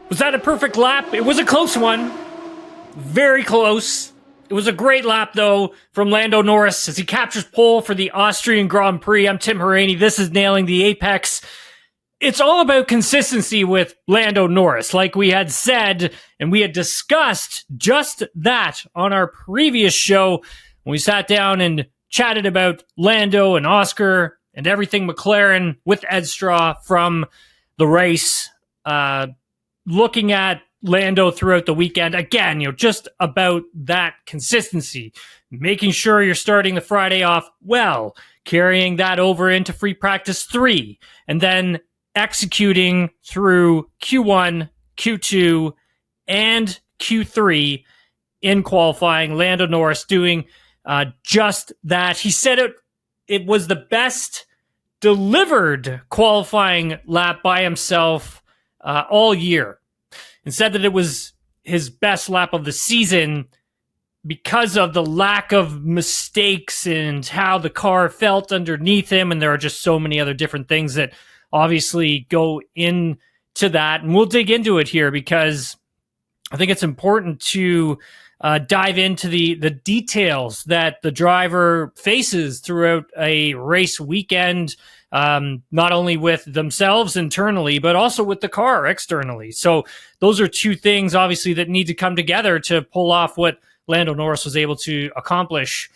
Was that a perfect lap? It was a close one. Very close. It was a great lap, though, from Lando Norris as he captures pole for the Austrian Grand Prix. I'm Tim Hauraney. This is Nailing the Apex. It's all about consistency with Lando Norris. Like we had said, and we had discussed just that on our previous show when we sat down and chatted about Lando and Oscar and everything McLaren with Ed Straw from the race. Looking at Lando throughout the weekend, again, just about that consistency, making sure you're starting the Friday off well, carrying that over into free practice 3, and then executing through Q1, Q2, and Q3 in qualifying. Lando Norris doing just that. He said it was the best delivered qualifying lap by himself all year, and said that it was his best lap of the season because of the lack of mistakes and how the car felt underneath him. And there are just so many other different things that obviously go into that. And we'll dig into it here because I think it's important to dive into the details that the driver faces throughout a race weekend, not only with themselves internally, but also with the car externally. So those are two things, obviously, that need to come together to pull off what Lando Norris was able to accomplish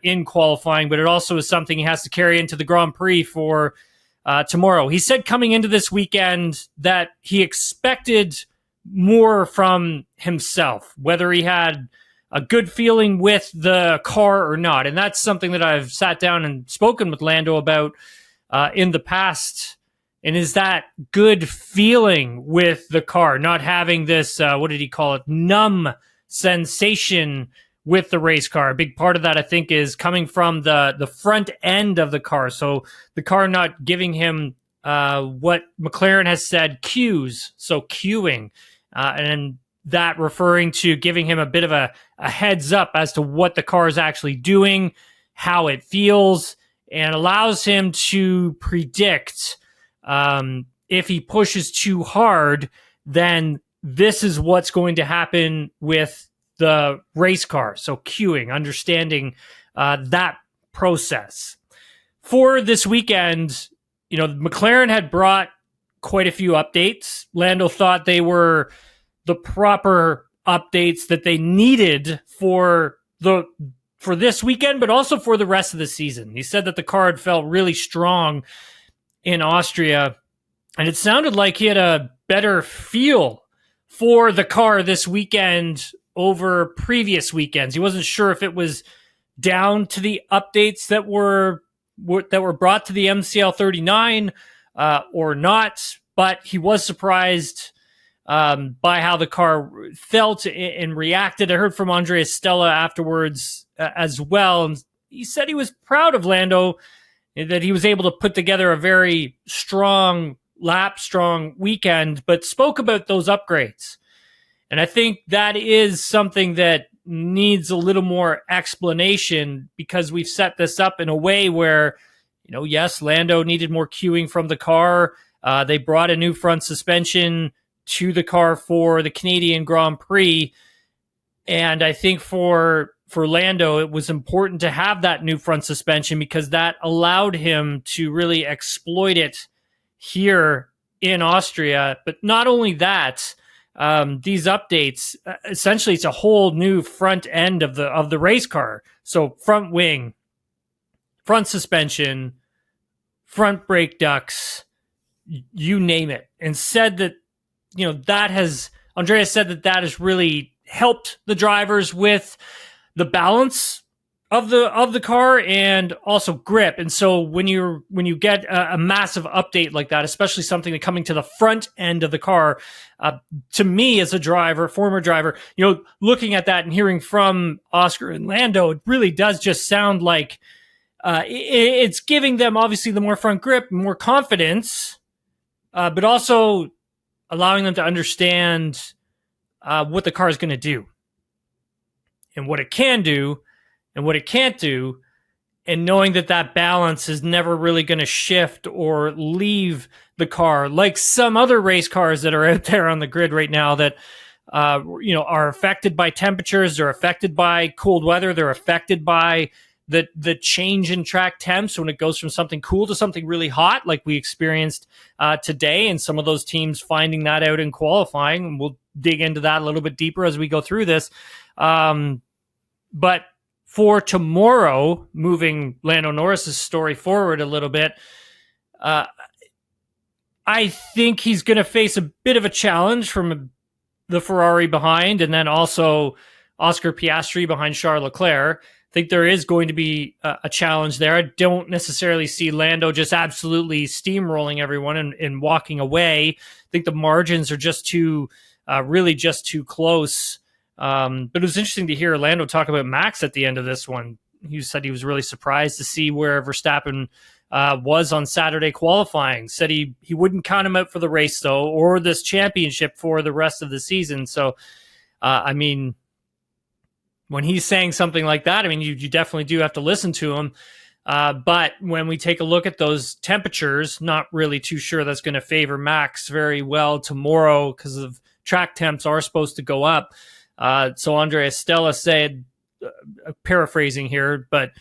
in qualifying. But it also is something he has to carry into the Grand Prix for tomorrow. He said coming into this weekend that he expected more from himself, whether he had a good feeling with the car or not. And that's something that I've sat down and spoken with Lando about in the past. And is that good feeling with the car, not having this, what did he call it, numb sensation with the race car. A big part of that, I think, is coming from the front end of the car. So the car not giving him what McLaren has said, cues, so cueing, and that referring to giving him a bit of a heads up as to what the car is actually doing, how it feels, and allows him to predict if he pushes too hard, then this is what's going to happen with the race car. So cueing, understanding that process. For this weekend, McLaren had brought quite a few updates. Lando thought they were the proper updates that they needed for this weekend, but also for the rest of the season. He said that the car had felt really strong in Austria, and it sounded like he had a better feel for the car this weekend over previous weekends. He wasn't sure if it was down to the updates that were brought to the MCL 39 or not, but he was surprised by how the car felt and reacted. I heard from Andrea Stella afterwards as well, and he said he was proud of Lando, that he was able to put together a very strong lap, strong weekend, but spoke about those upgrades. And I think that is something that needs a little more explanation, because we've set this up in a way where, yes, Lando needed more cueing from the car. They brought a new front suspension to the car for the Canadian Grand Prix. And I think for Lando, it was important to have that new front suspension because that allowed him to really exploit it here in Austria. But not only that, these updates, essentially it's a whole new front end of the race car. So front wing, front suspension, front brake ducts, you name it. And said that, Andrea said that has really helped the drivers with the balance of the car and also grip. And so when you get a massive update like that, especially something that coming to the front end of the car, to me as a driver, former driver, looking at that and hearing from Oscar and Lando, it really does just sound like it's giving them obviously the more front grip, more confidence, but also allowing them to understand what the car is going to do and what it can do and what it can't do, and knowing that balance is never really going to shift or leave the car, like some other race cars that are out there on the grid right now that are affected by temperatures, they're affected by cold weather, they're affected by the change in track temps when it goes from something cool to something really hot, like we experienced today, and some of those teams finding that out in qualifying. And we'll dig into that a little bit deeper as we go through this. But for tomorrow, moving Lando Norris's story forward a little bit, I think he's going to face a bit of a challenge from the Ferrari behind, and then also Oscar Piastri behind Charles Leclerc. I think there is going to be a challenge there. I don't necessarily see Lando just absolutely steamrolling everyone and walking away. I think the margins are just too close. But it was interesting to hear Lando talk about Max at the end of this one. He said he was really surprised to see where Verstappen was on Saturday qualifying. Said he wouldn't count him out for the race, though, or this championship for the rest of the season. So, when he's saying something like that, you definitely do have to listen to him. But when we take a look at those temperatures, not really too sure that's going to favor Max very well tomorrow because of track temps are supposed to go up. So Andrea Stella said, paraphrasing here, but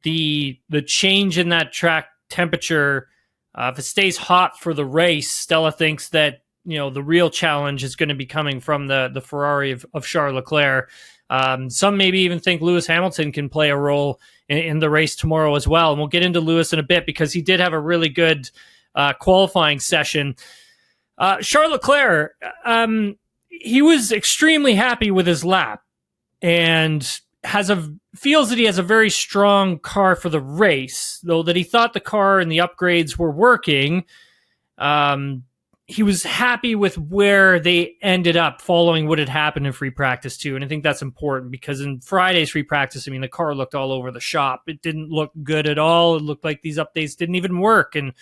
the change in that track temperature, if it stays hot for the race, Stella thinks that the real challenge is going to be coming from the Ferrari of Charles Leclerc. Some maybe even think Lewis Hamilton can play a role in the race tomorrow as well. And we'll get into Lewis in a bit because he did have a really good qualifying session. Charles Leclerc, he was extremely happy with his lap and feels that he has a very strong car for the race, though that he thought the car and the upgrades were working. He was happy with where they ended up following what had happened in free practice too. And I think that's important because in Friday's free practice, the car looked all over the shop. It didn't look good at all. It looked like these updates didn't even work. And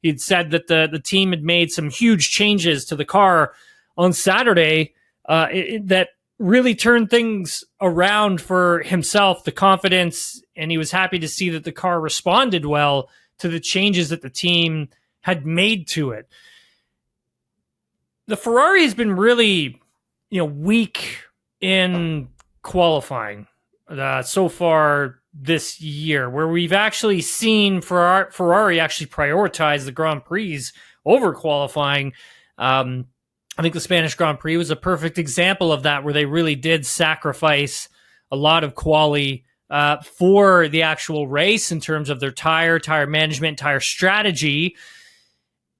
he'd said that the team had made some huge changes to the car on Saturday that really turned things around for himself, the confidence, and he was happy to see that the car responded well to the changes that the team had made to it. The Ferrari has been really, weak in qualifying so far this year, where we've actually seen Ferrari actually prioritize the Grand Prix over qualifying. I think the Spanish Grand Prix was a perfect example of that, where they really did sacrifice a lot of quali for the actual race in terms of their tire management, tire strategy.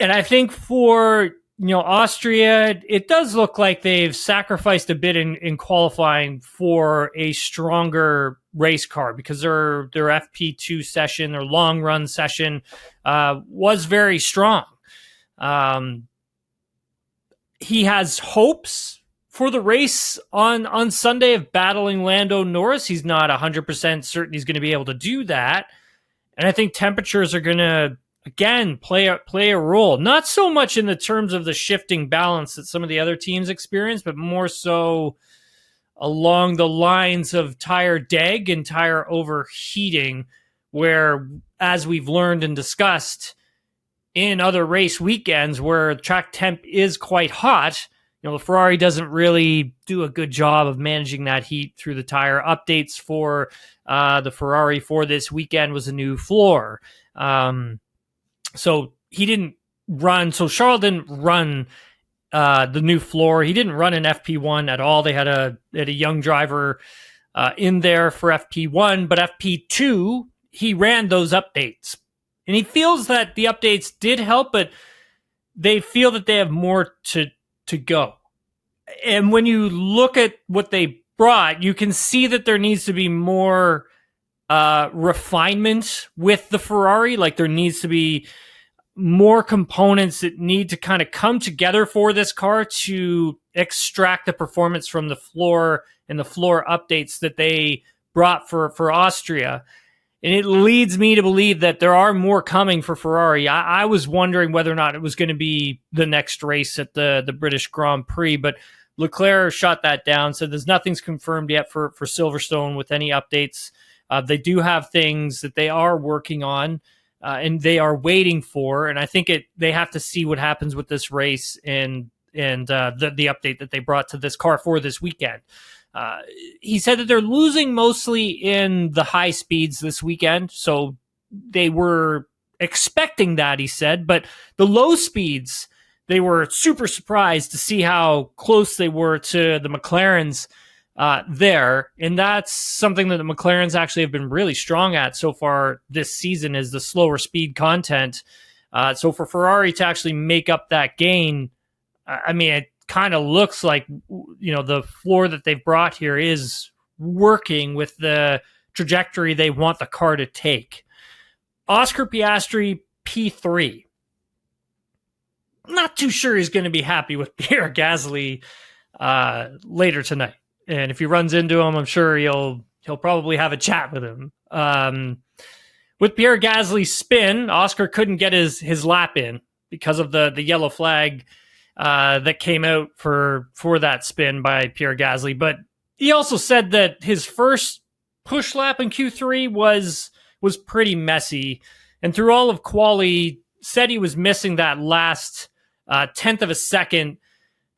And I think for Austria, it does look like they've sacrificed a bit in qualifying for a stronger race car because their FP2 session, their long run session, was very strong. He has hopes for the race on Sunday of battling Lando Norris. He's not 100% certain he's going to be able to do that. And I think temperatures are going to, again, play a role. Not so much in the terms of the shifting balance that some of the other teams experience, but more so along the lines of tire deg and tire overheating, where, as we've learned and discussed in other race weekends where track temp is quite hot, the Ferrari doesn't really do a good job of managing that heat through the tire. Updates for the Ferrari for this weekend was a new floor. So he didn't run. So Charles didn't run the new floor. He didn't run an FP1 at all. They had a young driver in there for FP1, but FP2, he ran those updates. And he feels that the updates did help, but they feel that they have more to go. And when you look at what they brought, you can see that there needs to be more refinement with the Ferrari. Like there needs to be more components that need to kind of come together for this car to extract the performance from the floor and the floor updates that they brought for Austria. And it leads me to believe that there are more coming for Ferrari. I was wondering whether or not it was going to be the next race at the British Grand Prix, but Leclerc shot that down, said there's nothing's confirmed yet for Silverstone with any updates. They do have things that they are working on. and they are waiting for. And I think they have to see what happens with this race and the update that they brought to this car for this weekend. He said that they're losing mostly in the high speeds this weekend, so they were expecting that, he said, but the low speeds, they were super surprised to see how close they were to the McLarens there, and that's something that the McLarens actually have been really strong at so far this season, is the slower speed content. So for Ferrari to actually make up that gain, I mean, it kind of looks like, the floor that they've brought here is working with the trajectory they want the car to take. Oscar Piastri, P3. Not too sure he's going to be happy with Pierre Gasly later tonight. And if he runs into him, I'm sure he'll probably have a chat with him. With Pierre Gasly's spin, Oscar couldn't get his lap in because of the yellow flag that came out for that spin by Pierre Gasly. But he also said that his first push lap in Q3 was pretty messy. And through all of quali, said he was missing that last tenth of a second.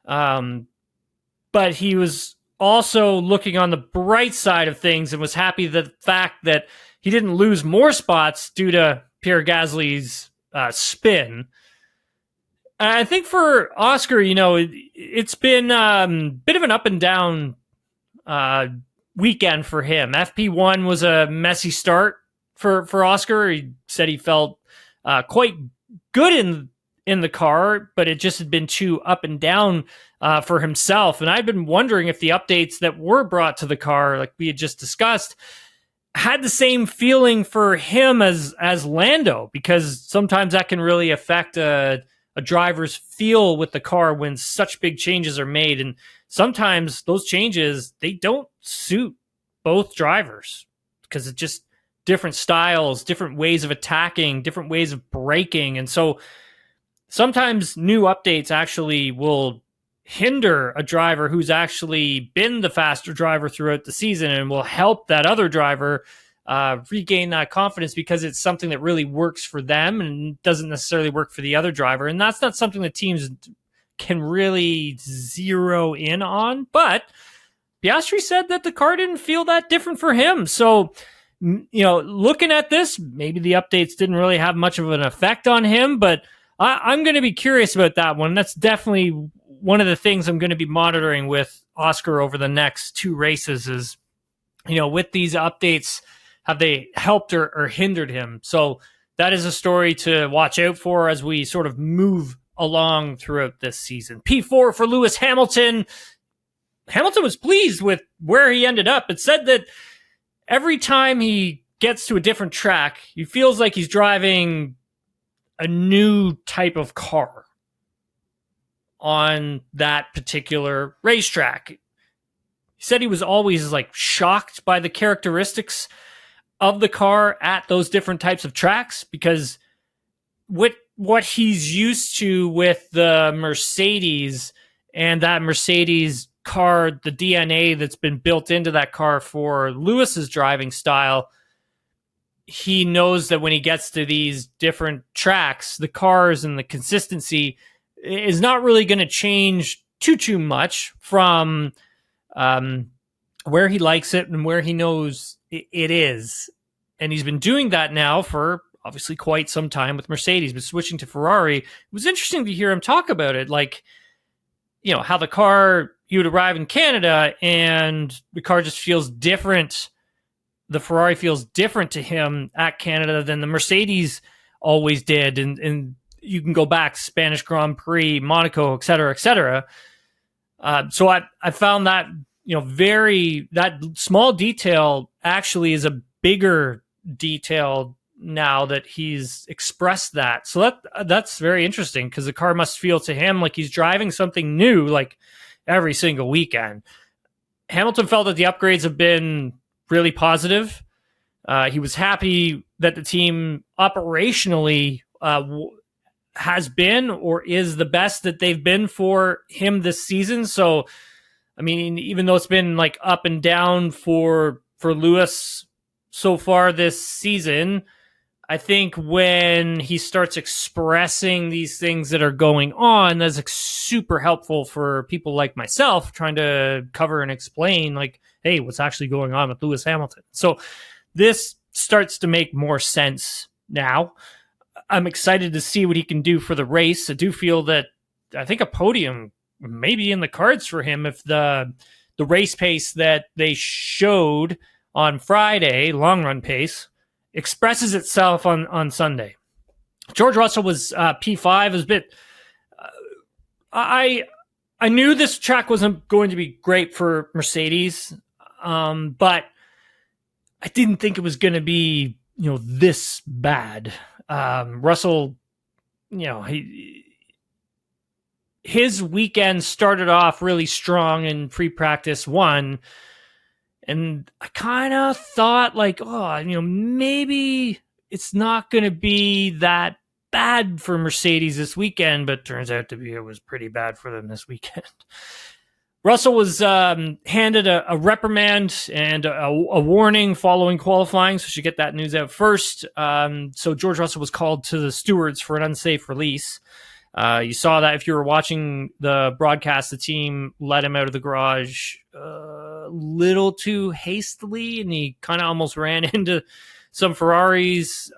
But he was also looking on the bright side of things and was happy the fact that he didn't lose more spots due to Pierre Gasly's spin. I think for Oscar, it's been a bit of an up and down weekend for him. FP1 was a messy start for Oscar. He said he felt quite good in the car, but it just had been too up and down for himself. And I've been wondering if the updates that were brought to the car, like we had just discussed, had the same feeling for him as Lando, because sometimes that can really affect a driver's feel with the car when such big changes are made. And sometimes those changes, they don't suit both drivers because it's just different styles, different ways of attacking, different ways of braking. And so sometimes new updates actually will hinder a driver who's actually been the faster driver throughout the season, and will help that other driver regain that confidence because it's something that really works for them and doesn't necessarily work for the other driver. And that's not something that teams can really zero in on. But Piastri said that the car didn't feel that different for him. So, looking at this, maybe the updates didn't really have much of an effect on him, but I'm going to be curious about that one. That's definitely one of the things I'm going to be monitoring with Oscar over the next two races is, with these updates, have they helped or hindered him? So that is a story to watch out for as we sort of move along throughout this season. P4 for Lewis Hamilton. Hamilton was pleased with where he ended up. It said that every time he gets to a different track, he feels like he's driving a new type of car on that particular racetrack. He said he was always shocked by the characteristics of the car at those different types of tracks, because what he's used to with the Mercedes and that Mercedes car, the DNA that's been built into that car for Lewis's driving style, he knows that when he gets to these different tracks, the cars and the consistency is not really going to change too much from where he likes it and where he knows it is. And he's been doing that now for obviously quite some time with Mercedes, but switching to Ferrari, it was interesting to hear him talk about it. How the car, he would arrive in Canada and the car just feels different. The Ferrari feels different to him at Canada than the Mercedes always did. And you can go back, Spanish Grand Prix, Monaco, et cetera, et cetera. So I found that, that small detail actually is a bigger detail now that he's expressed that. So that's very interesting, because the car must feel to him like he's driving something new, every single weekend. Hamilton felt that the upgrades have been really positive. He was happy that the team operationally has been or is the best that they've been for him this season. So, even though it's been up and down for Lewis so far this season, I think when he starts expressing these things that are going on, that's like super helpful for people like myself trying to cover and explain, like, hey, what's actually going on with Lewis Hamilton. So this starts to make more sense now. I'm excited to see what he can do for the race. I do feel that I think a podium may be in the cards for him if the race pace that they showed on Friday, long run pace, expresses itself on Sunday. George Russell was P5. It was a bit. I knew this track wasn't going to be great for Mercedes, but I didn't think it was going to be this bad. Russell, his weekend started off really strong in pre-practice 1. And I kind of thought like, maybe it's not going to be that bad for Mercedes this weekend, but turns out to be it was pretty bad for them this weekend. Russell was handed a reprimand and a warning following qualifying, so should get that news out first. So George Russell was called to the stewards for an unsafe release. You saw that if you were watching the broadcast, the team let him out of the garage a little too hastily, and he kind of almost ran into some Ferraris.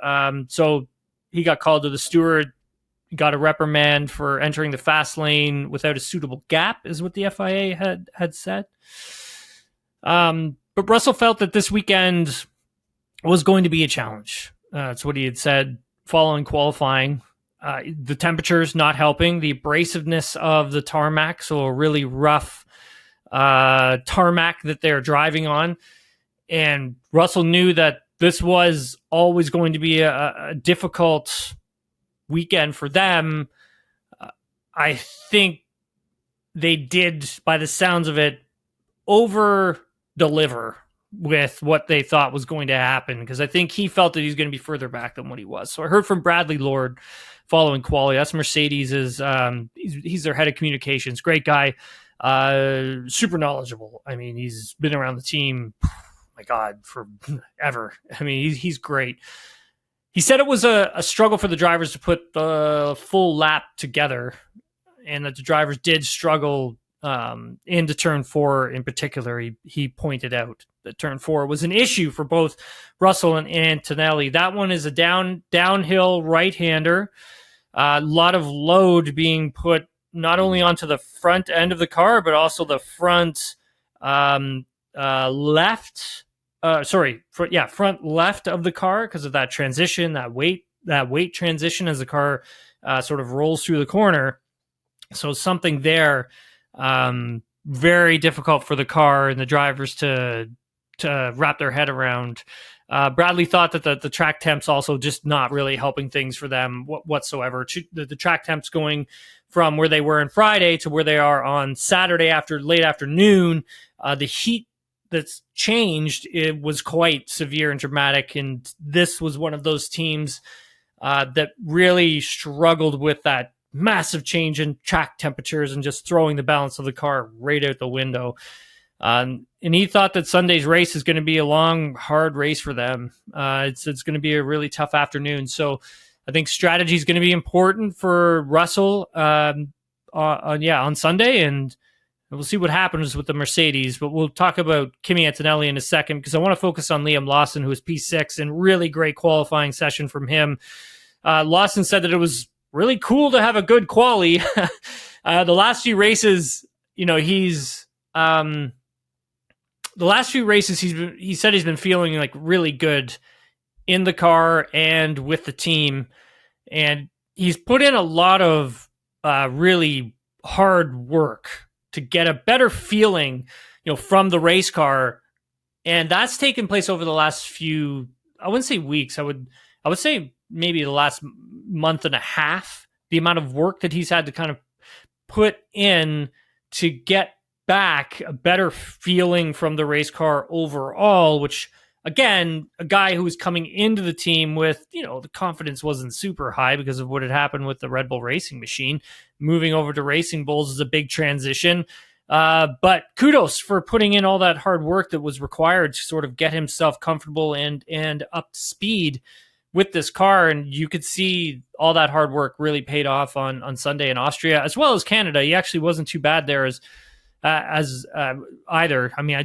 So he got called to the steward, got a reprimand for entering the fast lane without a suitable gap, is what the FIA had said. But Russell felt that this weekend was going to be a challenge. That's what he had said following qualifying. The temperatures not helping, the abrasiveness of the tarmac, so a really rough tarmac that they're driving on. And Russell knew that this was always going to be a difficult weekend for them. I think they did, by the sounds of it, over deliver with what they thought was going to happen, because I think he felt that he's going to be further back than what he was. So I heard from Bradley Lord following quality. That's Mercedes. He's their head of communications. Great guy, super knowledgeable. I mean, he's been around the team, my God, forever. I mean, he's great. He said it was a struggle for the drivers to put the full lap together, and that the drivers did struggle into turn 4 in particular. He pointed out that turn 4 was an issue for both Russell and Antonelli. That one is a downhill right-hander. A lot of load being put not only onto the front end of the car, but also the front front left of the car, because of that transition, that weight transition as the car sort of rolls through the corner. So something there, very difficult for the car and the drivers to wrap their head around. Bradley thought that the track temps also just not really helping things for them whatsoever. The track temps going from where they were on Friday to where they are on Saturday after late afternoon. The heat that's changed, it was quite severe and dramatic, and this was one of those teams that really struggled with that massive change in track temperatures and just throwing the balance of the car right out the window. And he thought that Sunday's race is going to be a long, hard race for them. It's going to be a really tough afternoon. So I think strategy is going to be important for Russell on Sunday, and we'll see what happens with the Mercedes. But we'll talk about Kimi Antonelli in a second, because I want to focus on Liam Lawson, who was P6, and really great qualifying session from him. Lawson said that it was really cool to have a good quali. The last few races, he said he's been feeling like really good in the car and with the team, and he's put in a lot of really hard work to get a better feeling, from the race car, and that's taken place over the last few, I wouldn't say weeks, I would say maybe the last month and a half. The amount of work that he's had to kind of put in to get back a better feeling from the race car overall, which, again, a guy who was coming into the team with, the confidence wasn't super high because of what had happened with the Red Bull racing machine. Moving over to Racing Bulls is a big transition. But kudos for putting in all that hard work that was required to sort of get himself comfortable and up to speed with this car, and you could see all that hard work really paid off on Sunday in Austria as well as Canada. He actually wasn't too bad there as either. I mean,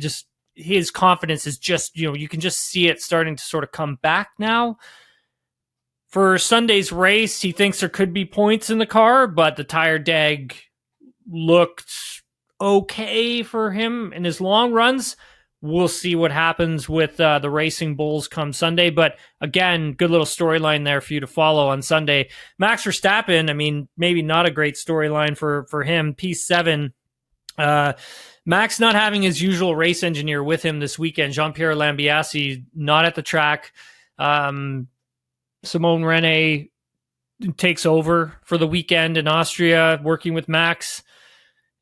his confidence is just, you can just see it starting to sort of come back now. For Sunday's race, he thinks there could be points in the car, but the tire deg looked okay for him in his long runs. We'll see what happens with the Racing Bulls come Sunday. But again, good little storyline there for you to follow on Sunday. Max Verstappen, I mean, maybe not a great storyline for him. P7. Max not having his usual race engineer with him this weekend. Jean-Pierre Lambiase not at the track. Simone Rene takes over for the weekend in Austria, working with Max.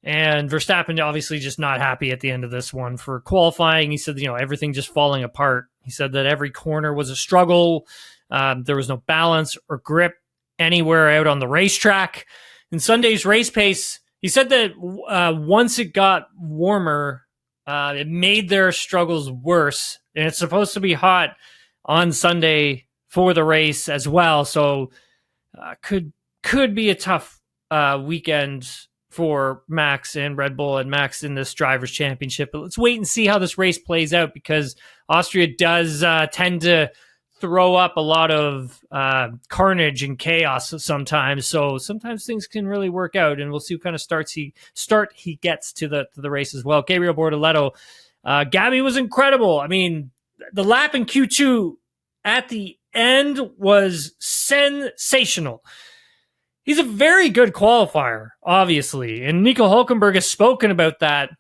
And Verstappen obviously just not happy at the end of this one. For qualifying, he said, everything just falling apart. He said that every corner was a struggle. There was no balance or grip anywhere out on the racetrack. In Sunday's race pace, he said that once it got warmer, it made their struggles worse. And it's supposed to be hot on Sunday for the race as well. So could be a tough weekend for Max and Red Bull and Max in this Drivers' Championship. But let's wait and see how this race plays out, because Austria does tend to throw up a lot of carnage and chaos sometimes. So sometimes things can really work out, and we'll see what kind of start he gets to the race as well. Gabriel Bortoleto, Gabby was incredible. I mean, the lap in Q2 at the end was sensational. He's a very good qualifier, obviously, and Nico Hülkenberg has spoken about that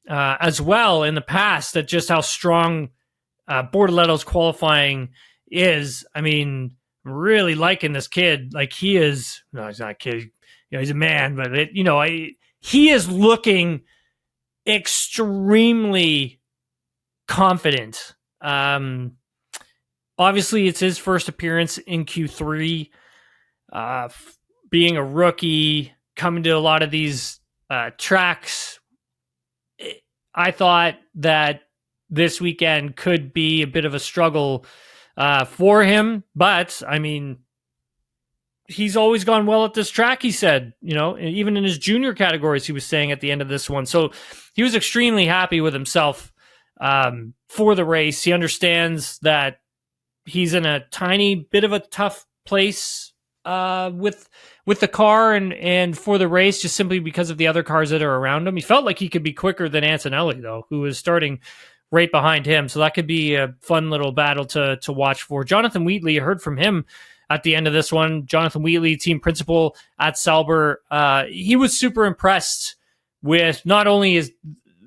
as well in the past, that just how strong Bortoleto's qualifying is. I mean, I'm really liking this kid. Like, he is, no, he's not a kid, he's a man, but he is looking extremely confident. Obviously, it's his first appearance in Q3. Being a rookie, coming to a lot of these tracks, I thought that this weekend could be a bit of a struggle for him. But, I mean, he's always gone well at this track, he said. Even in his junior categories, he was saying at the end of this one. So he was extremely happy with himself for the race. He understands that he's in a tiny bit of a tough place with the car and for the race, just simply because of the other cars that are around him. He felt like he could be quicker than Antonelli, though, who was starting right behind him. So that could be a fun little battle to watch for. Jonathan Wheatley, I heard from him at the end of this one. Jonathan Wheatley, team principal at Sauber. He was super impressed with not only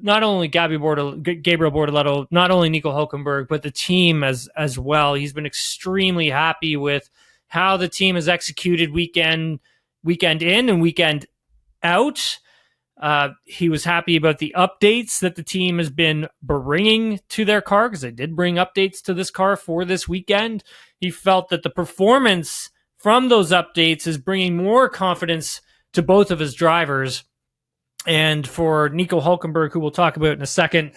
Gabriel Bortoleto, not only Nico Hülkenberg, but the team as well. He's been extremely happy with how the team has executed weekend in and weekend out. He was happy about the updates that the team has been bringing to their car, because they did bring updates to this car for this weekend. He felt that the performance from those updates is bringing more confidence to both of his drivers. And for Nico Hülkenberg, who we'll talk about in a second,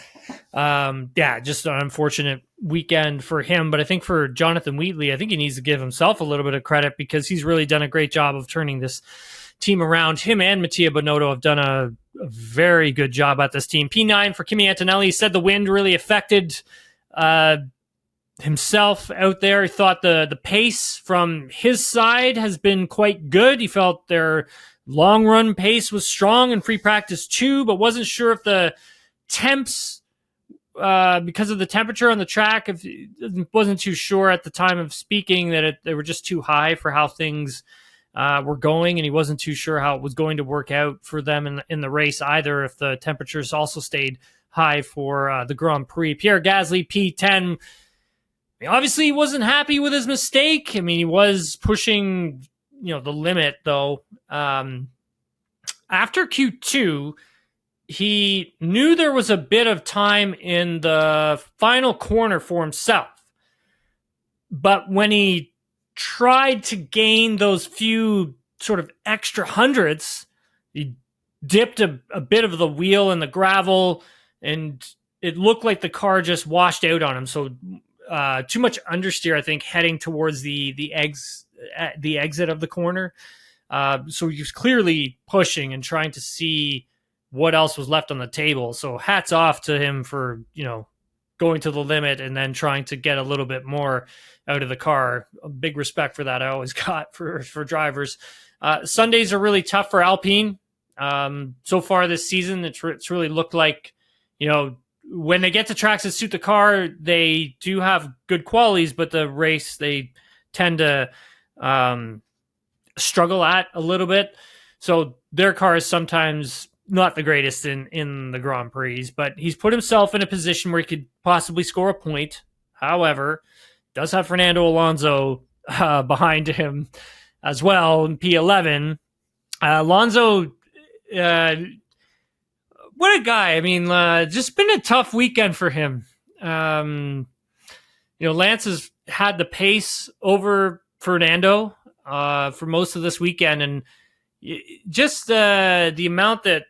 just an unfortunate weekend for him. But I think for Jonathan Wheatley, I think he needs to give himself a little bit of credit, because he's really done a great job of turning this team around. Him and Mattia Binotto have done a very good job at this team. P9 for Kimi Antonelli. He said the wind really affected himself out there. He thought the pace from his side has been quite good. He felt their long run pace was strong in free practice too, but wasn't sure if the temps, because of the temperature on the track, if wasn't too sure at the time of speaking that they were just too high for how things were going, and he wasn't too sure how it was going to work out for them in the race either, if the temperatures also stayed high for the Grand Prix. Pierre Gasly, P10. Obviously, he wasn't happy with his mistake. I mean, he was pushing the limit, though. After Q2, he knew there was a bit of time in the final corner for himself. But when he tried to gain those few sort of extra hundredths, he dipped a bit of the wheel in the gravel, and it looked like the car just washed out on him. So too much understeer, I think, heading towards the exit of the corner. So he was clearly pushing and trying to see what else was left on the table. So hats off to him for, going to the limit and then trying to get a little bit more out of the car. A big respect for that I always got for drivers. Sundays are really tough for Alpine. So far this season, it's really looked like, when they get to tracks that suit the car, they do have good qualities, but the race they tend to struggle at a little bit. So their car is sometimes not the greatest in the Grand Prix, but he's put himself in a position where he could possibly score a point. However, does have Fernando Alonso behind him as well in P11. Alonso, what a guy. I mean, just been a tough weekend for him. Lance has had the pace over Fernando for most of this weekend, and just the amount that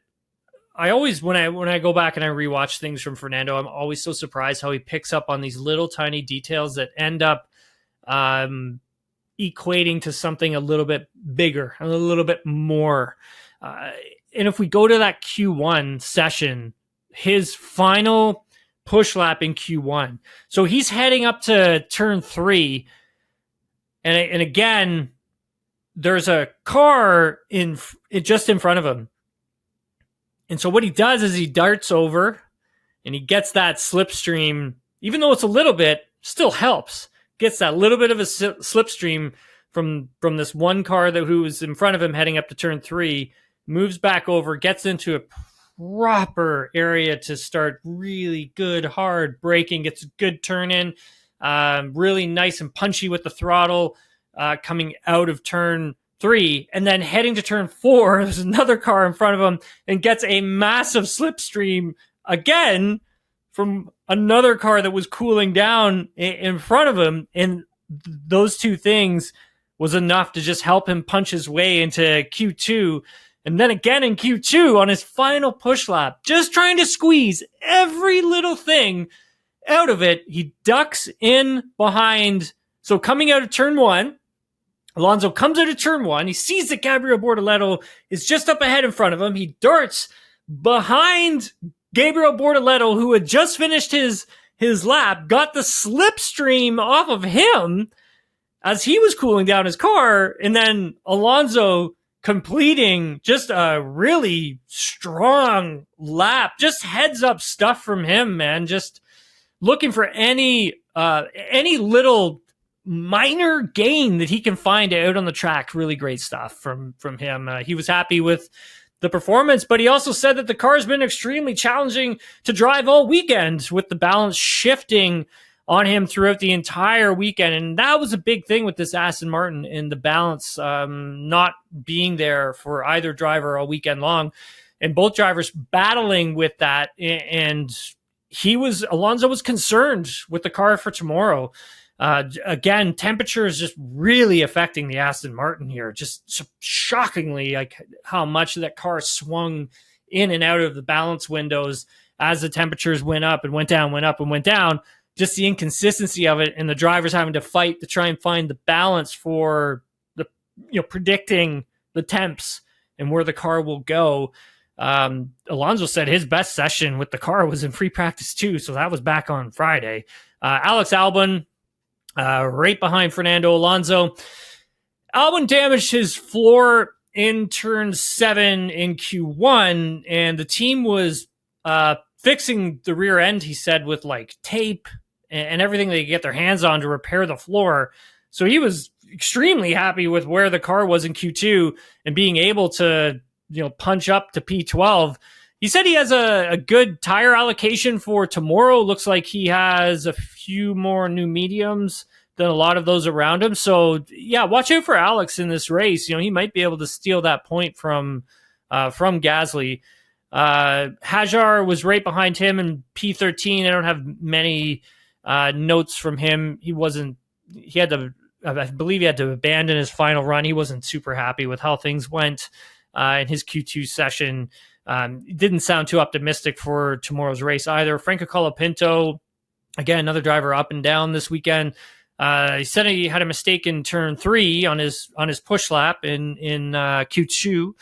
I always, when I go back and I rewatch things from Fernando, I'm always so surprised how he picks up on these little tiny details that end up equating to something a little bit bigger, a little bit more. And if we go to that Q1 session, his final push lap in Q1, so he's heading up to turn 3, and again, there's a car just in front of him. And so what he does is he darts over and he gets that slipstream, even though it's a little bit, still helps. Gets that little bit of a slipstream from this one car who was in front of him heading up to turn 3, moves back over, gets into a proper area to start really good, hard braking, gets a good turn in, really nice and punchy with the throttle coming out of turn 3, and then heading to turn 4, there's another car in front of him and gets a massive slipstream again from another car that was cooling down in front of him. And those two things was enough to just help him punch his way into Q2. And then again in Q2 on his final push lap, just trying to squeeze every little thing out of it, he ducks in behind. So coming out of turn 1, Alonso comes out of turn 1. He sees that Gabriel Bortoleto is just up ahead in front of him. He darts behind Gabriel Bortoleto, who had just finished his lap, got the slipstream off of him as he was cooling down his car. And then Alonso completing just a really strong lap, just heads up stuff from him, man. Just looking for any little minor gain that he can find out on the track. Really great stuff from him. He was happy with the performance, but he also said that the car has been extremely challenging to drive all weekend, with the balance shifting on him throughout the entire weekend. And that was a big thing with this Aston Martin, and the balance not being there for either driver all weekend long, and both drivers battling with that. And Alonso was concerned with the car for tomorrow. Again, temperature is just really affecting the Aston Martin here. Just shockingly, like how much that car swung in and out of the balance windows as the temperatures went up and went down, went up and went down. Just the inconsistency of it, and the drivers having to fight to try and find the balance for the predicting the temps and where the car will go. Alonso said his best session with the car was in free practice 2, so that was back on Friday. Alex Albon, right behind Fernando Alonso. Albon damaged his floor in turn 7 in Q1, and the team was fixing the rear end, he said, with like tape and everything they could get their hands on to repair the floor. So he was extremely happy with where the car was in Q2 and being able to, punch up to P12. He said he has a good tire allocation for tomorrow. Looks like he has a few more new mediums than a lot of those around him. So yeah, watch out for Alex in this race. He might be able to steal that point from Gasly. Hajar was right behind him in P13. I don't have many notes from him. I believe he had to abandon his final run. He wasn't super happy with how things went in his Q2 session. It didn't sound too optimistic for tomorrow's race either. Franco Colapinto Again, another driver up and down this weekend. He said he had a mistake in turn 3 on his push lap in Q2.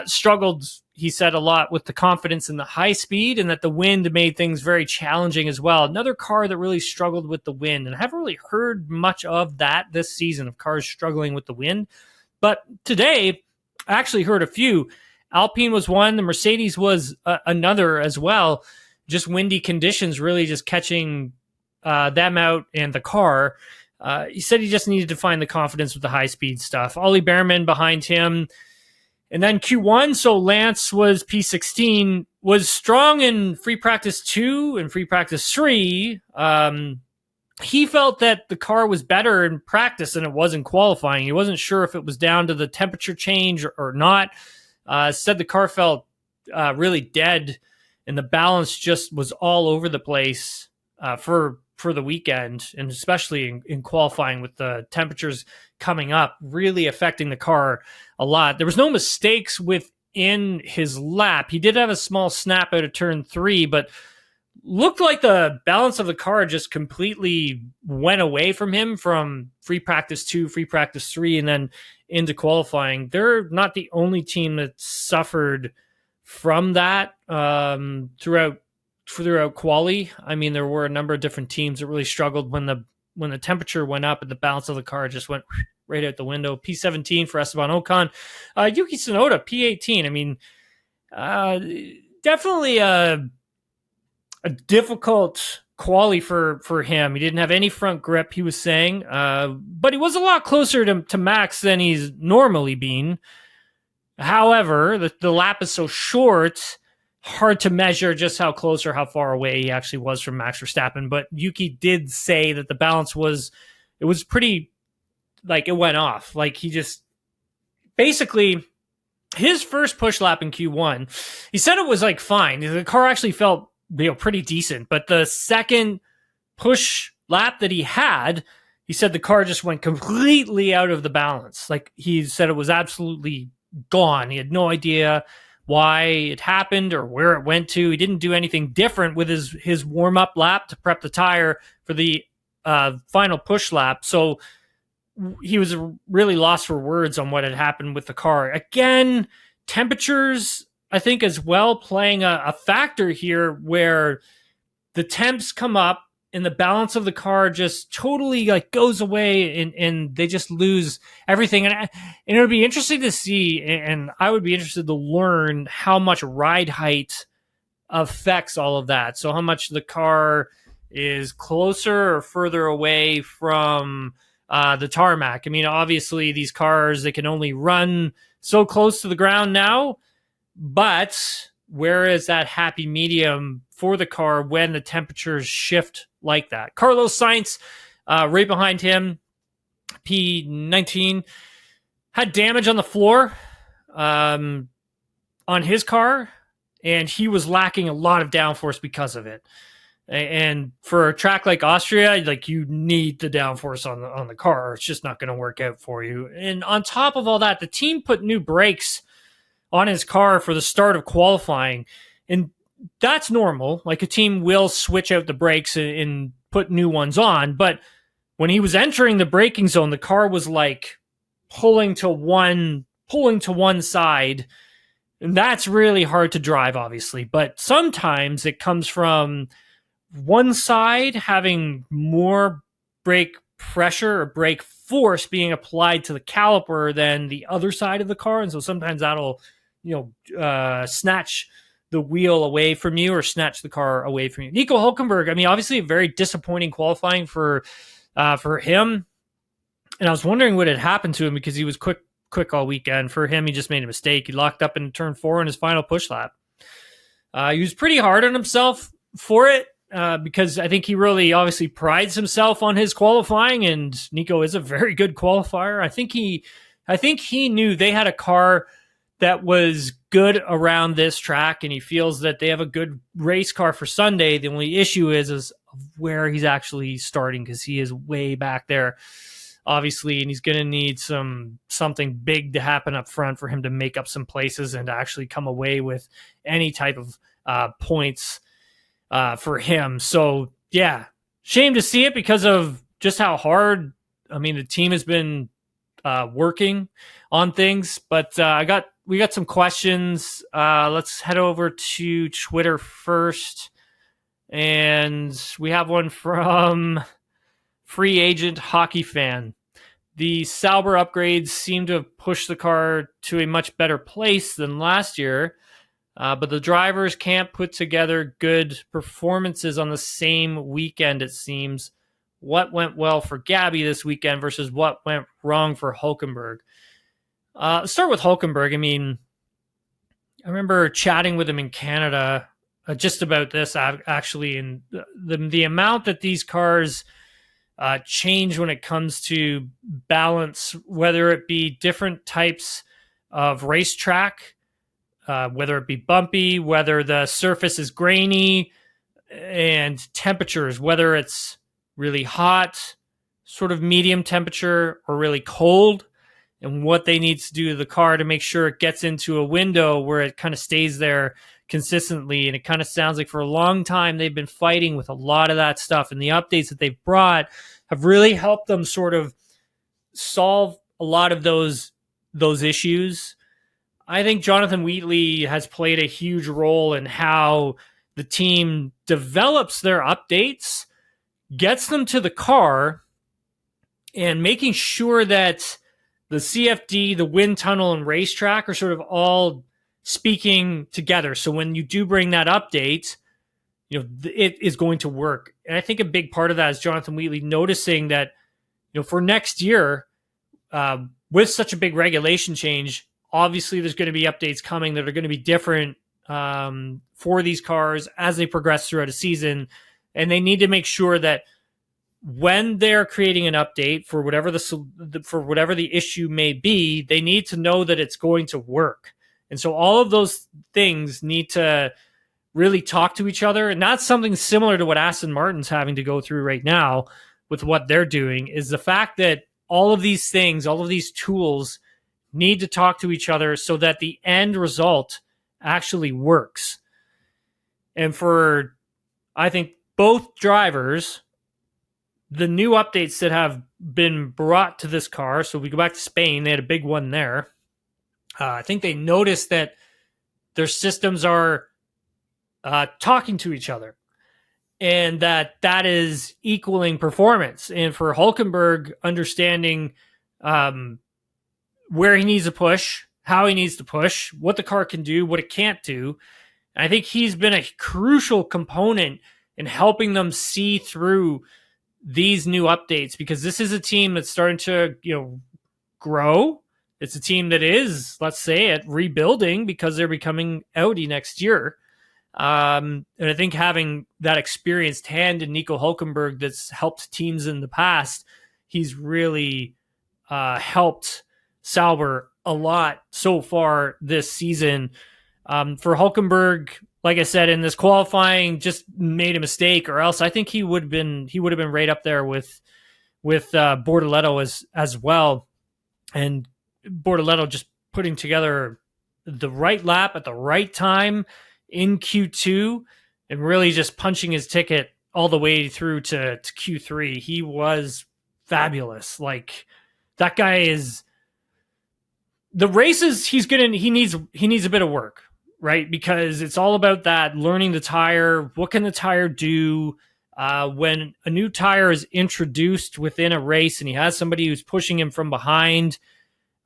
Struggled, he said, a lot with the confidence in the high speed, and that the wind made things very challenging as well. Another car that really struggled with the wind, and I haven't really heard much of that this season, of cars struggling with the wind. But today, I actually heard a few. Alpine was one, the Mercedes was another as well. Just windy conditions really just catching them out and the car. He said he just needed to find the confidence with the high-speed stuff. Ollie Behrman behind him. And then Q1, so Lance was P16, was strong in free practice 2 and free practice 3. He felt that the car was better in practice than it was in qualifying. He wasn't sure if it was down to the temperature change or not. Said the car felt really dead, and the balance just was all over the place for the weekend, and especially in qualifying with the temperatures coming up, really affecting the car a lot. There was no mistakes within his lap. He did have a small snap out of turn 3, but looked like the balance of the car just completely went away from him from free practice 2, free practice 3, and then into qualifying. They're not the only team that suffered from that throughout quali. I mean, there were a number of different teams that really struggled when the temperature went up and the balance of the car just went right out the window. P17 for Esteban Ocon. Yuki Tsunoda, P18. I mean, definitely a difficult quali for him. He didn't have any front grip, he was saying, but he was a lot closer to Max than he's normally been. However, the lap is so short, hard to measure just how close or how far away he actually was from Max Verstappen. But Yuki did say that the balance was pretty, like, it went off. Like, he just basically, his first push lap in Q1, he said it was like fine. The car actually felt pretty decent. But the second push lap that he had, he said the car just went completely out of the balance. Like, he said it was absolutely gone. He had no idea why it happened or where it went to. He didn't do anything different with his warm-up lap to prep the tire for the final push lap. So he was really lost for words on what had happened with the car. Again, temperatures, I think, as well, playing a factor here, where the temps come up and the balance of the car just totally goes away, and they just lose everything. And it would be interesting to see, and I would be interested to learn how much ride height affects all of that. So how much the car is closer or further away from the tarmac. I mean, obviously these cars, they can only run so close to the ground now, but where is that happy medium for the car when the temperatures shift like that? Carlos Sainz, right behind him, P19, had damage on the floor on his car, and he was lacking a lot of downforce because of it. And for a track like Austria, you need the downforce on the car. It's just not going to work out for you. And on top of all that, the team put new brakes on his car for the start of qualifying. And that's normal. Like, a team will switch out the brakes and put new ones on. But when he was entering the braking zone, the car was pulling to one side. And that's really hard to drive, obviously. But sometimes it comes from one side having more brake pressure or brake force being applied to the caliper than the other side of the car. And so sometimes that'll snatch the wheel away from you or snatch the car away from you. Nico Hülkenberg, I mean, obviously a very disappointing qualifying for him. And I was wondering what had happened to him, because he was quick all weekend. For him, he just made a mistake. He locked up in turn 4 in his final push lap. He was pretty hard on himself for it, because I think he really obviously prides himself on his qualifying, and Nico is a very good qualifier. I think he knew they had a car that was good around this track, and he feels that they have a good race car for Sunday. The only issue is where he's actually starting, because he is way back there, obviously, and he's going to need something big to happen up front for him to make up some places and to actually come away with any type of points for him. So yeah, Shame to see it because of just how hard, I mean, the team has been working on things. But we got some questions. Let's head over to Twitter first. And we have one from Free Agent Hockey Fan. The Sauber upgrades seem to have pushed the car to a much better place than last year, but the drivers can't put together good performances on the same weekend, it seems. What went well for Gabby this weekend versus what went wrong for Hulkenberg? Let's start with Hulkenberg. I mean, I remember chatting with him in Canada just about this, actually, and the amount that these cars change when it comes to balance, whether it be different types of racetrack, whether it be bumpy, whether the surface is grainy, and temperatures, whether it's really hot, sort of medium temperature, or really cold, and what they need to do to the car to make sure it gets into a window where it kind of stays there consistently. And it kind of sounds like for a long time they've been fighting with a lot of that stuff, and the updates that they've brought have really helped them sort of solve a lot of those issues. I think Jonathan Wheatley has played a huge role in how the team develops their updates, gets them to the car, and making sure that the CFD, the wind tunnel, and racetrack are sort of all speaking together. So when you do bring that update, you know, it is going to work. And I think a big part of that is Jonathan Wheatley noticing that, you know, for next year, with such a big regulation change, obviously there's going to be updates coming that are going to be different for these cars as they progress throughout a season. And they need to make sure that when they're creating an update for whatever the issue may be, they need to know that it's going to work. And so all of those things need to really talk to each other. And that's something similar to what Aston Martin's having to go through right now with what they're doing, is the fact that all of these things, all of these tools need to talk to each other so that the end result actually works. And for, I think, both drivers, the new updates that have been brought to this car, so we go back to Spain, they had a big one there. I think they noticed that their systems are talking to each other, and that is equaling performance. And for Hulkenberg, understanding where he needs to push, how he needs to push, what the car can do, what it can't do, I think he's been a crucial component in helping them see through these new updates, because this is a team that's starting to, you know, grow. It's a team that is, let's say it, rebuilding because they're becoming Audi next year. And I think having that experienced hand in Nico Hulkenberg that's helped teams in the past, he's really helped Sauber a lot so far this season. For Hulkenberg, like I said, in this qualifying, just made a mistake, or else I think he would have been right up there with Bortoleto as well. And Bortoleto just putting together the right lap at the right time in Q2 and really just punching his ticket all the way through to Q3. He was fabulous. Like, that guy is, the races he needs a bit of work, right? Because it's all about that, learning the tire. What can the tire do when a new tire is introduced within a race and he has somebody who's pushing him from behind?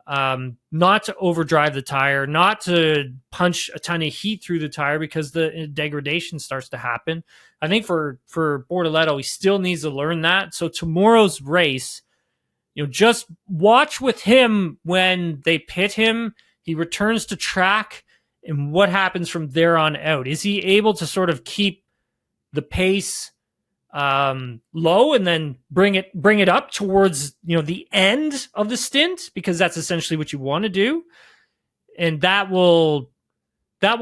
Not to overdrive the tire, not to punch a ton of heat through the tire because the degradation starts to happen. I think for Bortoleto, he still needs to learn that. So tomorrow's race, you know, just watch with him when they pit him, he returns to track, and what happens from there on out. Is he able to sort of keep the pace low and then bring it up towards, you know, the end of the stint, because that's essentially what you want to do, and that will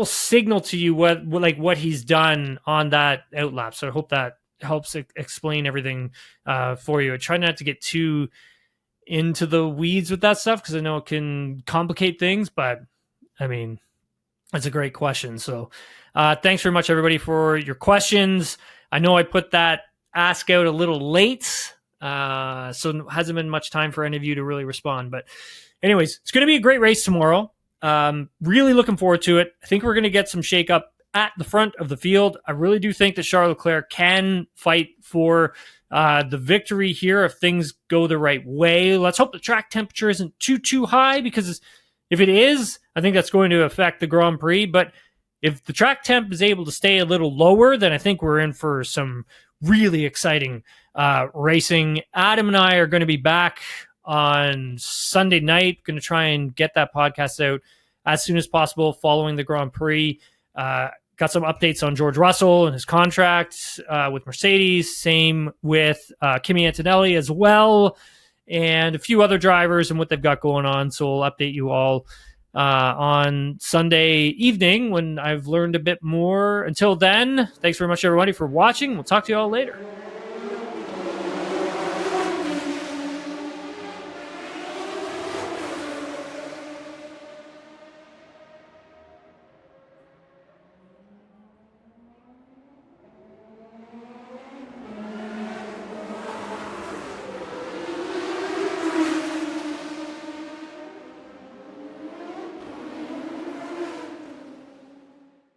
signal to you what he's done on that outlap. So I hope that helps explain everything for you. I try not to get too into the weeds with that stuff because I know it can complicate things, but I mean, that's a great question. So thanks very much, everybody, for your questions. I know I put that ask out a little late, so hasn't been much time for any of you to really respond. But anyways, it's going to be a great race tomorrow. Really looking forward to it. I think we're going to get some shakeup at the front of the field. I really do think that Charles Leclerc can fight for the victory here if things go the right way. Let's hope the track temperature isn't too high, because if it is, I think that's going to affect the Grand Prix. But if the track temp is able to stay a little lower, then I think we're in for some really exciting racing. Adam and I are going to be back on Sunday night. Going to try and get that podcast out as soon as possible following the Grand Prix. Got some updates on George Russell and his contract with Mercedes. Same with Kimi Antonelli as well, and a few other drivers and what they've got going on. So I'll update you all on Sunday evening when I've learned a bit more. Until then, thanks very much, everybody, for watching. We'll talk to you all later.